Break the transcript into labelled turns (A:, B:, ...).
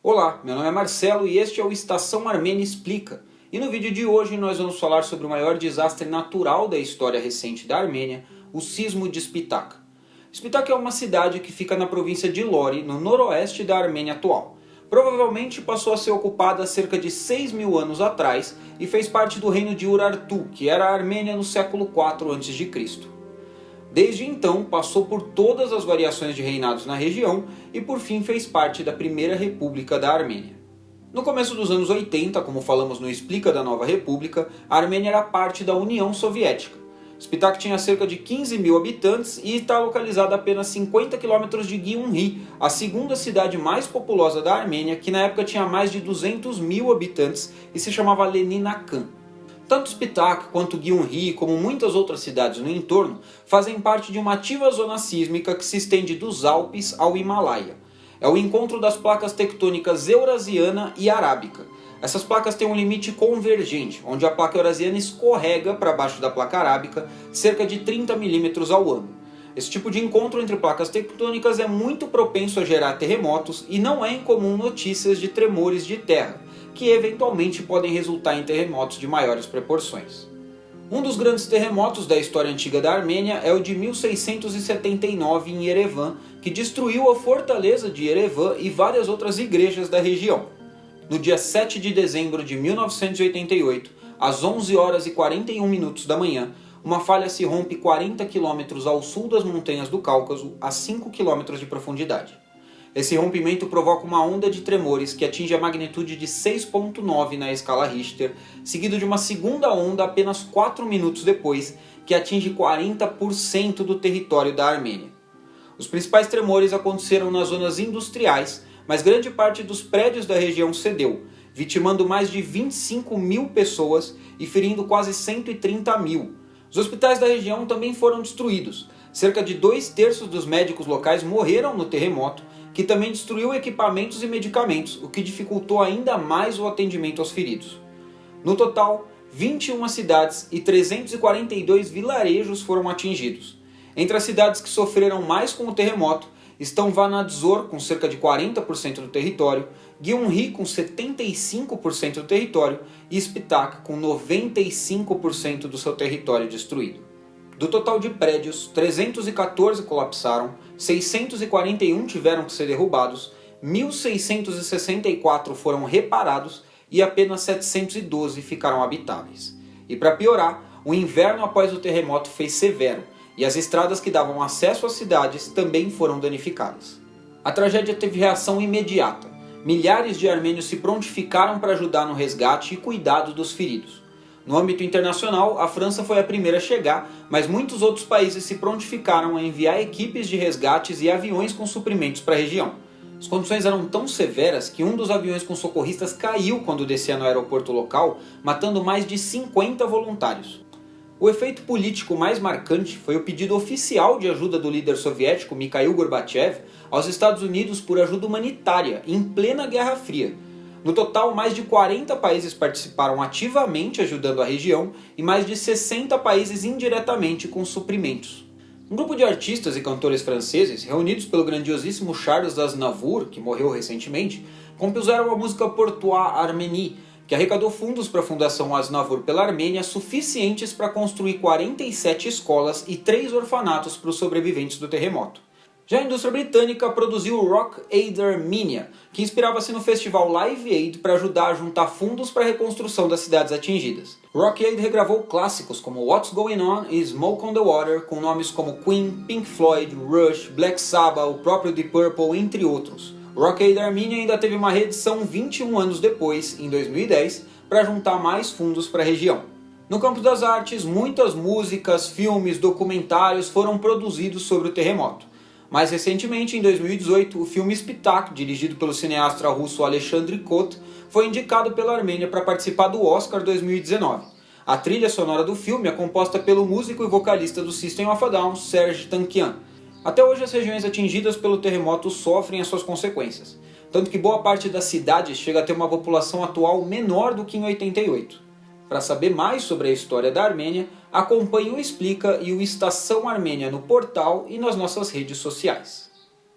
A: Olá, meu nome é Marcelo e este é o Estação Armênia Explica. E no vídeo de hoje nós vamos falar sobre o maior desastre natural da história recente da Armênia, o sismo de Spitak. Spitak é uma cidade que fica na província de Lori, no noroeste da Armênia atual. Provavelmente passou a ser ocupada cerca de 6.000 anos atrás e fez parte do reino de Urartu, que era a Armênia no século IV a.C. Desde então, passou por todas as variações de reinados na região e por fim fez parte da Primeira República da Armênia. No começo dos anos 80, como falamos no Explica da Nova República, a Armênia era parte da União Soviética. Spitak tinha cerca de 15.000 habitantes e está localizada a apenas 50 km de Gyumri, a segunda cidade mais populosa da Armênia, que na época tinha mais de 200.000 habitantes e se chamava Leninakan. Tanto Spitak quanto Gyumri, como muitas outras cidades no entorno, fazem parte de uma ativa zona sísmica que se estende dos Alpes ao Himalaia. É o encontro das placas tectônicas eurasiana e arábica. Essas placas têm um limite convergente, onde a placa eurasiana escorrega para baixo da placa arábica cerca de 30 milímetros ao ano. Esse tipo de encontro entre placas tectônicas é muito propenso a gerar terremotos e não é incomum notícias de tremores de terra, que eventualmente podem resultar em terremotos de maiores proporções. Um dos grandes terremotos da história antiga da Armênia é o de 1679 em Yerevan, que destruiu a fortaleza de Yerevan e várias outras igrejas da região. No dia 7 de dezembro de 1988, às 11 horas e 41 minutos da manhã, uma falha se rompe 40 km ao sul das montanhas do Cáucaso, a 5 km de profundidade. Esse rompimento provoca uma onda de tremores que atinge a magnitude de 6,9 na escala Richter, seguido de uma segunda onda apenas 4 minutos depois, que atinge 40% do território da Armênia. Os principais tremores aconteceram nas zonas industriais, mas grande parte dos prédios da região cedeu, vitimando mais de 25.000 pessoas e ferindo quase 130.000. Os hospitais da região também foram destruídos. Cerca de 2/3 dos médicos locais morreram no terremoto, que também destruiu equipamentos e medicamentos, o que dificultou ainda mais o atendimento aos feridos. No total, 21 cidades e 342 vilarejos foram atingidos. Entre as cidades que sofreram mais com o terremoto estão Vanadzor, com cerca de 40% do território, Gyumri, com 75% do território, e Spitak, com 95% do seu território destruído. Do total de prédios, 314 colapsaram, 641 tiveram que ser derrubados, 1.664 foram reparados e apenas 712 ficaram habitáveis. E para piorar, o inverno após o terremoto foi severo e as estradas que davam acesso às cidades também foram danificadas. A tragédia teve reação imediata. Milhares de armênios se prontificaram para ajudar no resgate e cuidado dos feridos. No âmbito internacional, a França foi a primeira a chegar, mas muitos outros países se prontificaram a enviar equipes de resgates e aviões com suprimentos para a região. As condições eram tão severas que um dos aviões com socorristas caiu quando descia no aeroporto local, matando mais de 50 voluntários. O efeito político mais marcante foi o pedido oficial de ajuda do líder soviético Mikhail Gorbachev aos Estados Unidos por ajuda humanitária em plena Guerra Fria. No total, mais de 40 países participaram ativamente ajudando a região e mais de 60 países indiretamente com suprimentos. Um grupo de artistas e cantores franceses, reunidos pelo grandiosíssimo Charles Aznavour, que morreu recentemente, compuseram a música Pourquoi Arménie, que arrecadou fundos para a Fundação Aznavour pela Armênia suficientes para construir 47 escolas e 3 orfanatos para os sobreviventes do terremoto. Já a indústria britânica produziu o Rock Aid Armenia, que inspirava-se no festival Live Aid para ajudar a juntar fundos para a reconstrução das cidades atingidas. Rock Aid regravou clássicos como What's Going On e Smoke on the Water, com nomes como Queen, Pink Floyd, Rush, Black Sabbath, o próprio Deep Purple, entre outros. O Rock Aid Armenia ainda teve uma reedição 21 anos depois, em 2010, para juntar mais fundos para a região. No campo das artes, muitas músicas, filmes, documentários foram produzidos sobre o terremoto. Mais recentemente, em 2018, o filme Spitak, dirigido pelo cineasta russo Alexandre Kot, foi indicado pela Armênia para participar do Oscar 2019. A trilha sonora do filme é composta pelo músico e vocalista do System of a Down, Serj Tankian. Até hoje, as regiões atingidas pelo terremoto sofrem as suas consequências, tanto que boa parte das cidades chega a ter uma população atual menor do que em 88. Para saber mais sobre a história da Armênia, acompanhe o Explica e o Estação Armênia no portal e nas nossas redes sociais.